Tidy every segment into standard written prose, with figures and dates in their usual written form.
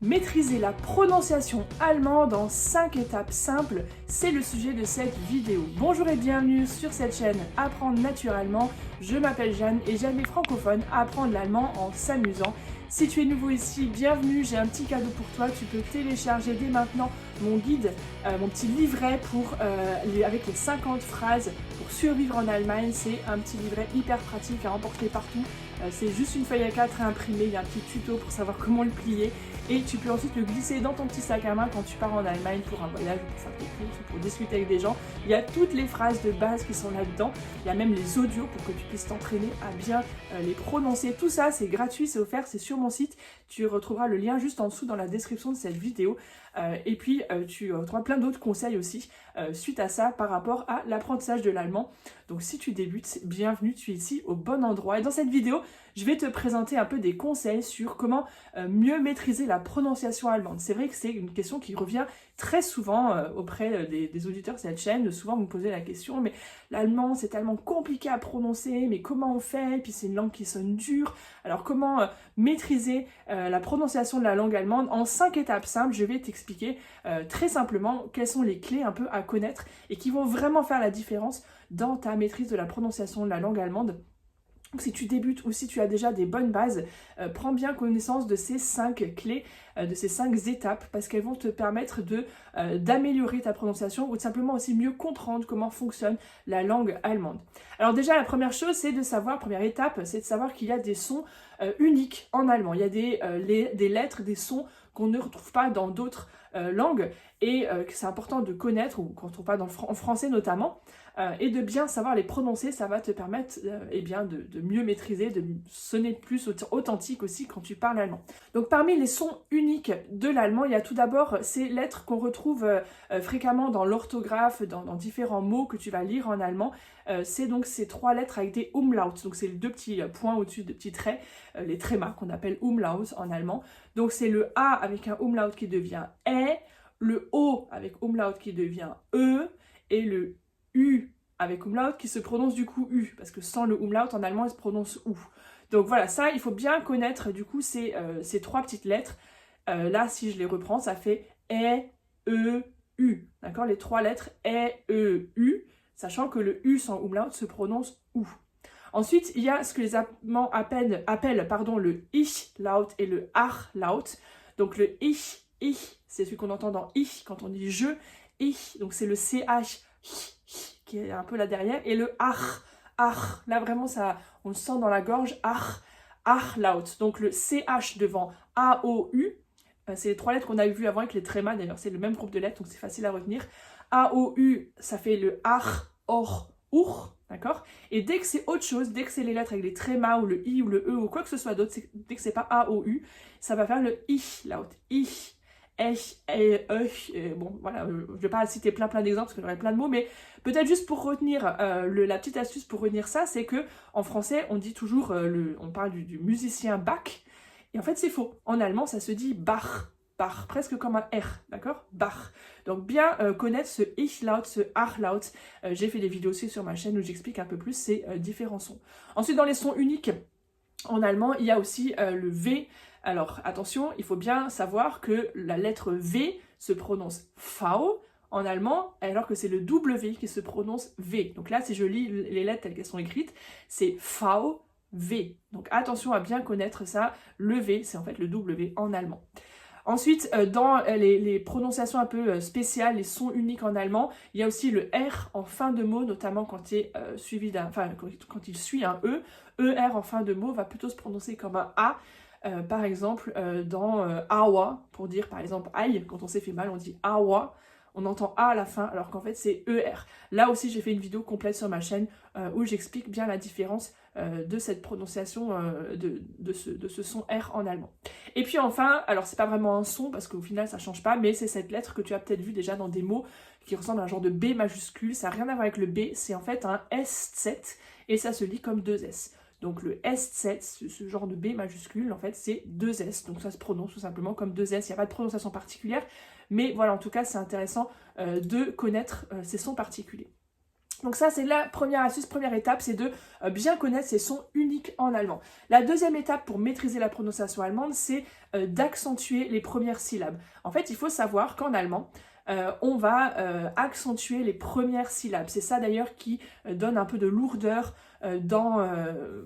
Maîtriser la prononciation allemande en 5 étapes simples, c'est le sujet de cette vidéo. Bonjour et bienvenue sur cette chaîne Apprendre naturellement. Je m'appelle Jeanne et j'aide les francophones à apprendre l'allemand en s'amusant. Si tu es nouveau ici, bienvenue, j'ai un petit cadeau pour toi. Tu peux télécharger dès maintenant mon guide, mon petit livret avec les 50 phrases pour survivre en Allemagne. C'est un petit livret hyper pratique à emporter partout. C'est juste une feuille A4 à imprimer, il y a un petit tuto pour savoir comment le plier. Et tu peux ensuite le glisser dans ton petit sac à main quand tu pars en Allemagne pour un voyage ou pour faire tes courses ou pour discuter avec des gens. Il y a toutes les phrases de base qui sont là-dedans. Il y a même les audios pour que tu puisses t'entraîner à bien les prononcer. Tout ça, c'est gratuit, c'est offert, c'est sur mon site. Tu retrouveras le lien juste en dessous dans la description de cette vidéo. Et puis, tu retrouveras plein d'autres conseils aussi suite à ça par rapport à l'apprentissage de l'allemand. Donc, si tu débutes, bienvenue, tu es ici au bon endroit. Et dans cette vidéo, je vais te présenter un peu des conseils sur comment mieux maîtriser la prononciation allemande. C'est vrai que c'est une question qui revient très souvent auprès des auditeurs de cette chaîne. Souvent, vous me posez la question, mais l'allemand, c'est tellement compliqué à prononcer, mais comment on fait? Et puis, c'est une langue qui sonne dure. Alors, comment maîtriser la prononciation de la langue allemande en 5 étapes simples? Je vais t'expliquer très simplement quelles sont les clés un peu à connaître et qui vont vraiment faire la différence dans ta maîtrise de la prononciation de la langue allemande. Donc, si tu débutes ou si tu as déjà des bonnes bases, prends bien connaissance de ces 5 clés, de ces 5 étapes, parce qu'elles vont te permettre d'améliorer ta prononciation ou de simplement aussi mieux comprendre comment fonctionne la langue allemande. Alors déjà, la première chose, c'est de savoir, première étape, c'est de savoir qu'il y a des sons uniques en allemand. Il y a des lettres, des sons qu'on ne retrouve pas dans d'autres langues et que c'est important de connaître, ou qu'on ne retrouve pas en français notamment, et de bien savoir les prononcer. Ça va te permettre de mieux maîtriser, de sonner plus authentique aussi quand tu parles allemand. Donc parmi les sons uniques de l'allemand, il y a tout d'abord ces lettres qu'on retrouve fréquemment dans l'orthographe, dans différents mots que tu vas lire en allemand. C'est donc ces 3 lettres avec des umlauts, donc c'est les 2 petits points au-dessus de petits traits, les trémas qu'on appelle umlauts en allemand. Donc c'est le A avec un umlaut qui devient E, le O avec umlaut qui devient E, et le U avec umlaut qui se prononce du coup U, parce que sans le umlaut en allemand il se prononce OU. Donc voilà, ça il faut bien connaître du coup ces 3 petites lettres. Là si je les reprends, ça fait E, E, U. D'accord, les 3 lettres E, E, U, sachant que le U sans umlaut se prononce OU. Ensuite, il y a ce que les Allemands appellent le Ich-Laut et le Ach-Laut. Donc le Ich, c'est celui qu'on entend dans Ich quand on dit je, Ich, donc c'est le CH, qui est un peu là derrière, et le Ach, là vraiment ça, on le sent dans la gorge, Ach-Laut. Donc le CH devant AOU, c'est les 3 lettres qu'on a vues avant avec les trémas, d'ailleurs c'est le même groupe de lettres, donc c'est facile à retenir. AOU, ça fait le Ach, Or, Uch. D'accord? Et dès que c'est autre chose, dès que c'est les lettres avec les trémas ou le I ou le E ou quoi que ce soit d'autre, dès que c'est pas A, O, U, ça va faire le Ich-Laut. Ich, Ech, Euch. Bon, voilà, je vais pas citer plein d'exemples parce que j'aurais plein de mots, mais peut-être juste pour retenir, la petite astuce pour retenir ça, c'est que en français, on dit toujours, on parle du musicien Bach, et en fait c'est faux. En allemand, ça se dit Bach. Bach, presque comme un R, d'accord? Bach. Donc bien connaître ce Ich-Laut, ce Ach-Laut. J'ai fait des vidéos aussi sur ma chaîne où j'explique un peu plus ces différents sons. Ensuite, dans les sons uniques, en allemand, il y a aussi le V. Alors attention, il faut bien savoir que la lettre V se prononce V en allemand, alors que c'est le W qui se prononce V. Donc là, si je lis les lettres telles qu'elles sont écrites, c'est V, V. Donc attention à bien connaître ça. Le V, c'est en fait le W en allemand. Ensuite, dans les prononciations un peu spéciales, les sons uniques en allemand, il y a aussi le R en fin de mot, notamment quand il suit un E. ER en fin de mot va plutôt se prononcer comme un A. Par exemple, dans Aua, pour dire par exemple aïe, quand on s'est fait mal, on dit Aua. On entend A à la fin, alors qu'en fait c'est ER. Là aussi, j'ai fait une vidéo complète sur ma chaîne où j'explique bien la différence de cette prononciation de ce son R en allemand. Et puis enfin, alors c'est pas vraiment un son parce qu'au final ça change pas, mais c'est cette lettre que tu as peut-être vu déjà dans des mots qui ressemblent à un genre de B majuscule. Ça n'a rien à voir avec le B, c'est en fait un S7 et ça se lit comme 2 S. Donc le S7, ce genre de B majuscule, en fait, c'est 2 S. Donc ça se prononce tout simplement comme 2 S. Il n'y a pas de prononciation particulière. Mais voilà, en tout cas, c'est intéressant de connaître ces sons particuliers. Donc ça, c'est la première astuce, première étape, c'est de bien connaître ces sons uniques en allemand. La deuxième étape pour maîtriser la prononciation allemande, c'est d'accentuer les premières syllabes. En fait, il faut savoir qu'en allemand, on va accentuer les premières syllabes. C'est ça d'ailleurs qui donne un peu de lourdeur dans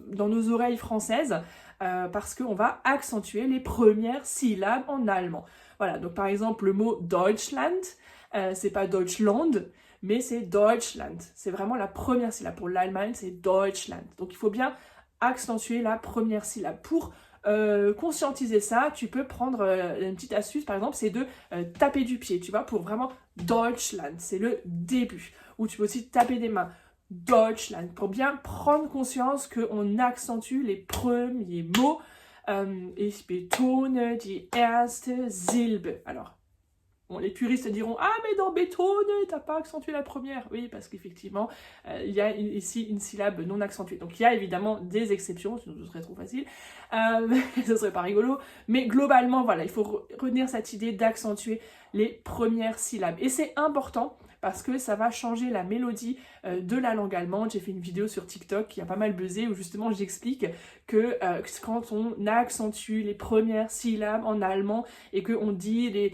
nos oreilles françaises, parce qu'on va accentuer les premières syllabes en allemand. Voilà, donc par exemple le mot Deutschland, c'est pas Deutschland, mais c'est Deutschland. C'est vraiment la première syllabe. Pour l'Allemagne, c'est Deutschland. Donc il faut bien accentuer la première syllabe. Pour conscientiser ça, tu peux prendre une petite astuce, par exemple, c'est de taper du pied, tu vois, pour vraiment Deutschland, c'est le début. Ou tu peux aussi taper des mains, Deutschland, pour bien prendre conscience qu'on accentue les premiers mots. Ich betone die erste Silbe. Alors, bon, les puristes diront « Ah, mais dans bétone, t'as pas accentué la première !» Oui, parce qu'effectivement, il y a ici une syllabe non accentuée. Donc il y a évidemment des exceptions, sinon ce serait trop facile, ce serait pas rigolo. Mais globalement, voilà, il faut retenir cette idée d'accentuer les premières syllabes. Et c'est important parce que ça va changer la mélodie de la langue allemande. J'ai fait une vidéo sur TikTok qui a pas mal buzzé où justement j'explique que quand on accentue les premières syllabes en allemand et qu'on dit,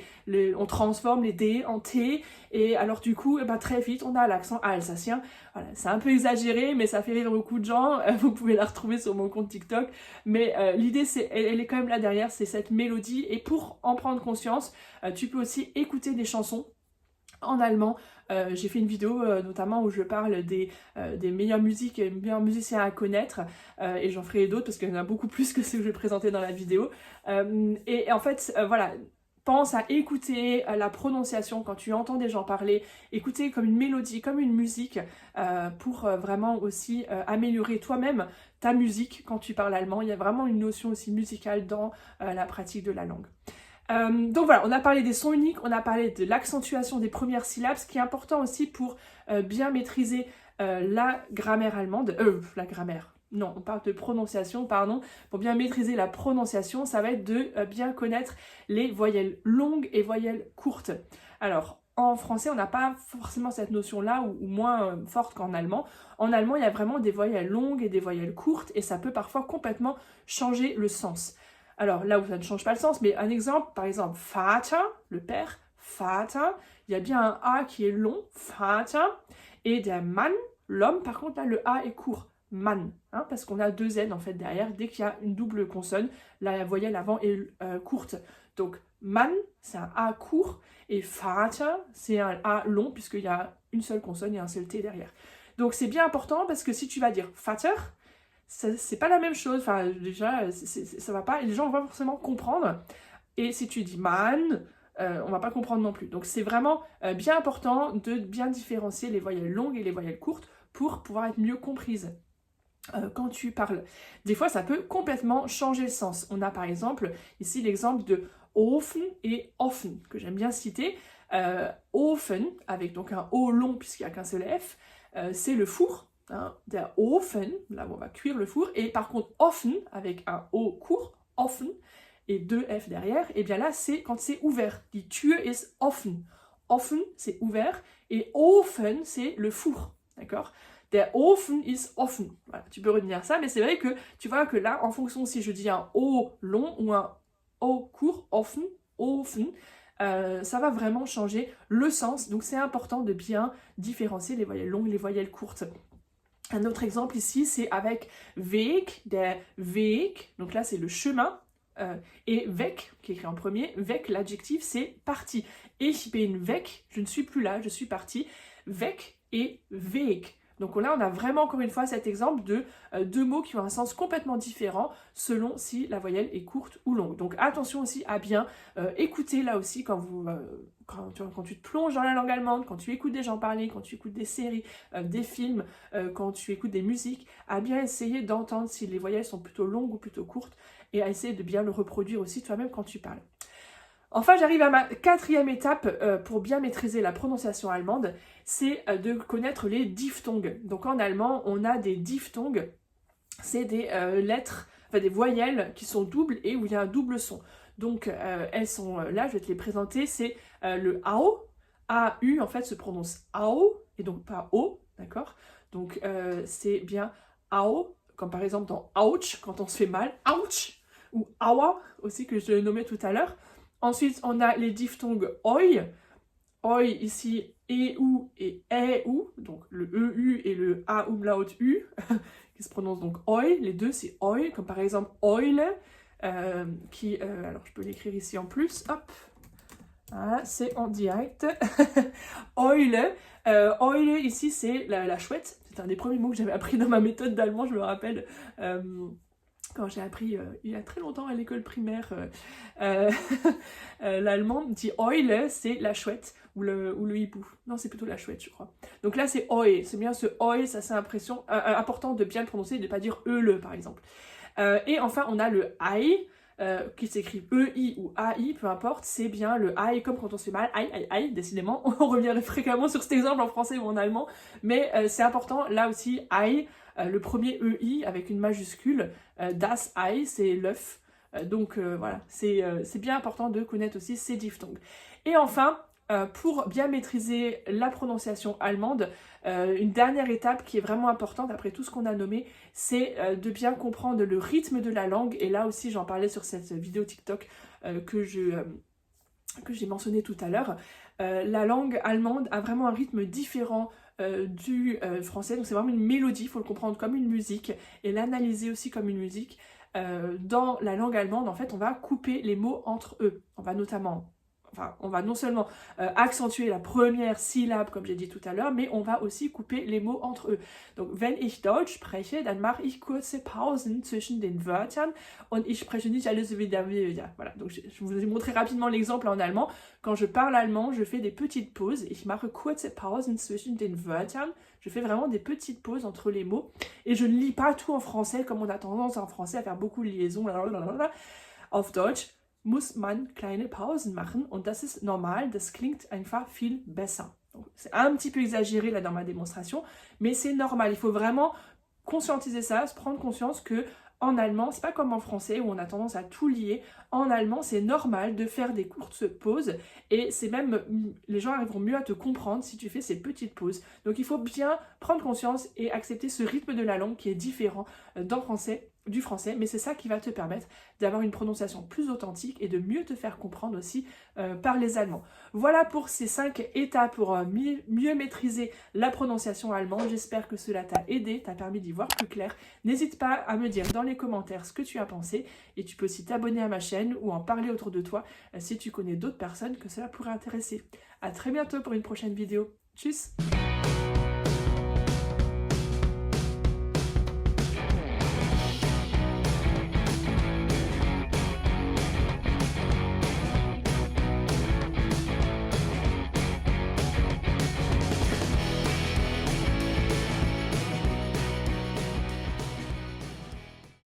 on transforme les D en T, et alors du coup, très vite, on a l'accent alsacien. Voilà, c'est un peu exagéré, mais ça fait rire beaucoup de gens. Vous pouvez la retrouver sur mon compte TikTok. Mais l'idée, elle est quand même là derrière, c'est cette mélodie. Et pour en prendre conscience, tu peux aussi écouter des chansons en allemand. J'ai fait une vidéo notamment où je parle des meilleures musiques et meilleurs musiciens à connaître, et j'en ferai d'autres parce qu'il y en a beaucoup plus que ceux que je vais présenter dans la vidéo. Et en fait, voilà, pense à écouter la prononciation quand tu entends des gens parler, écouter comme une mélodie, comme une musique, pour vraiment aussi améliorer toi-même ta musique quand tu parles allemand. Il y a vraiment une notion aussi musicale dans la pratique de la langue. Donc voilà, on a parlé des sons uniques, on a parlé de l'accentuation des premières syllabes, ce qui est important aussi pour bien maîtriser la grammaire allemande, non, on parle de prononciation, pardon. Pour bien maîtriser la prononciation, ça va être de bien connaître les voyelles longues et voyelles courtes. Alors, en français, on n'a pas forcément cette notion-là, ou moins forte qu'en allemand. En allemand, il y a vraiment des voyelles longues et des voyelles courtes, et ça peut parfois complètement changer le sens. Alors, là où ça ne change pas le sens, mais un exemple, par exemple, Vater, le père, Vater, il y a bien un A qui est long, Vater, et der Mann, l'homme, par contre, là, le A est court. Man, hein, parce qu'on a deux N en fait derrière. Dès qu'il y a une double consonne, la voyelle avant est courte. Donc man, c'est un A court, et Vater, c'est un A long, puisqu'il y a une seule consonne et un seul T derrière. Donc c'est bien important, parce que si tu vas dire Vater, c'est pas la même chose. Enfin, déjà, ça va pas, les gens vont pas forcément comprendre. Et si tu dis man, on va pas comprendre non plus. Donc c'est vraiment bien important de bien différencier les voyelles longues et les voyelles courtes pour pouvoir être mieux comprises quand tu parles. Des fois, ça peut complètement changer le sens. On a par exemple ici l'exemple de Ofen et Offen, que j'aime bien citer. Ofen, avec donc un O long puisqu'il n'y a qu'un seul F, c'est le four. Hein, der Ofen, là où on va cuire le four. Et par contre, Offen, avec un O court, Offen, et deux F derrière, et bien là, c'est quand c'est ouvert. Die Tür ist offen. Offen, c'est ouvert, et Ofen, c'est le four. D'accord ? Der Ofen ist offen. Voilà, tu peux retenir ça, mais c'est vrai que tu vois que là, en fonction si je dis un O long ou un O court, offen, ofen, ça va vraiment changer le sens. Donc c'est important de bien différencier les voyelles longues et les voyelles courtes. Un autre exemple ici, c'est avec Weg, der Weg, donc là c'est le chemin, et weg, qui est écrit en premier, weg, l'adjectif, c'est parti. Ich bin weg, je ne suis plus là, je suis parti. Weg et Weg. Donc là, on a vraiment encore une fois cet exemple de deux mots qui ont un sens complètement différent selon si la voyelle est courte ou longue. Donc attention aussi à bien écouter là aussi quand tu te plonges dans la langue allemande, quand tu écoutes des gens parler, quand tu écoutes des séries, des films, quand tu écoutes des musiques, à bien essayer d'entendre si les voyelles sont plutôt longues ou plutôt courtes et à essayer de bien le reproduire aussi toi-même quand tu parles. Enfin, j'arrive à ma quatrième étape pour bien maîtriser la prononciation allemande, c'est de connaître les diphtongues. Donc en allemand, on a des diphtongues, c'est des lettres, enfin des voyelles qui sont doubles et où il y a un double son. Donc elles sont là, je vais te les présenter, c'est le AU, AU en fait se prononce AU, et donc pas O, d'accord? Donc c'est bien au, comme par exemple dans ouch, quand on se fait mal, ouch, ou aua aussi que je nommais tout à l'heure. Ensuite, on a les diphtongues oi. Oi ici, EU et EU, donc le EU et le A umlaut U, qui se prononcent donc oi. Les deux, c'est oi, comme par exemple Eule, alors je peux l'écrire ici en plus, hop, voilà, c'est en direct. Eule, Eule ici, c'est la chouette. C'est un des premiers mots que j'avais appris dans ma méthode d'allemand, je me rappelle. Quand j'ai appris il y a très longtemps à l'école primaire l'allemand, dit Eule, c'est la chouette ou le hibou. Non, c'est plutôt la chouette, je crois. Donc là, c'est Oi. C'est bien ce Oi, ça c'est important de bien le prononcer, de ne pas dire Eule, par exemple. Et enfin, on a le Ai, qui s'écrit EI ou AI, peu importe, c'est bien le AI, comme quand on se fait mal, aïe, aïe, aïe, décidément, on revient fréquemment sur cet exemple en français ou en allemand, mais c'est important, là aussi, AI, le premier EI avec une majuscule, das Ei, c'est l'œuf, donc voilà, c'est bien important de connaître aussi ces diphtongues. Et enfin, pour bien maîtriser la prononciation allemande, une dernière étape qui est vraiment importante après tout ce qu'on a nommé, c'est de bien comprendre le rythme de la langue. Et là aussi, j'en parlais sur cette vidéo TikTok que j'ai mentionné tout à l'heure. La langue allemande a vraiment un rythme différent du français, donc c'est vraiment une mélodie, il faut le comprendre comme une musique et l'analyser aussi comme une musique. Dans la langue allemande, en fait, on va couper les mots entre eux. On va non seulement accentuer la première syllabe, comme j'ai dit tout à l'heure, mais on va aussi couper les mots entre eux. Donc, wenn ich Deutsch spreche, dann mache ich kurze Pausen zwischen den Wörtern und ich spreche nicht alles wieder. Voilà, donc je vous ai montré rapidement l'exemple en allemand. Quand je parle allemand, je fais des petites pauses. Ich mache kurze Pausen zwischen den Wörtern. Je fais vraiment des petites pauses entre les mots. Et je ne lis pas tout en français, comme on a tendance en français à faire beaucoup de liaisons. Auf Deutsch muss man kleine Pausen machen und das ist normal, das klingt einfach viel besser. C'est un petit peu exagéré là dans ma démonstration, mais c'est normal, il faut vraiment conscientiser ça, se prendre conscience que en allemand, c'est pas comme en français où on a tendance à tout lier. En allemand, c'est normal de faire des courtes pauses et c'est même, les gens arriveront mieux à te comprendre si tu fais ces petites pauses. Donc il faut bien prendre conscience et accepter ce rythme de la langue qui est différent du français, mais c'est ça qui va te permettre d'avoir une prononciation plus authentique et de mieux te faire comprendre aussi par les Allemands. Voilà pour ces 5 étapes pour mieux maîtriser la prononciation allemande. J'espère que cela t'a aidé, t'a permis d'y voir plus clair. N'hésite pas à me dire dans les commentaires ce que tu as pensé et tu peux aussi t'abonner à ma chaîne ou en parler autour de toi si tu connais d'autres personnes que cela pourrait intéresser. À très bientôt pour une prochaine vidéo. Tchuss!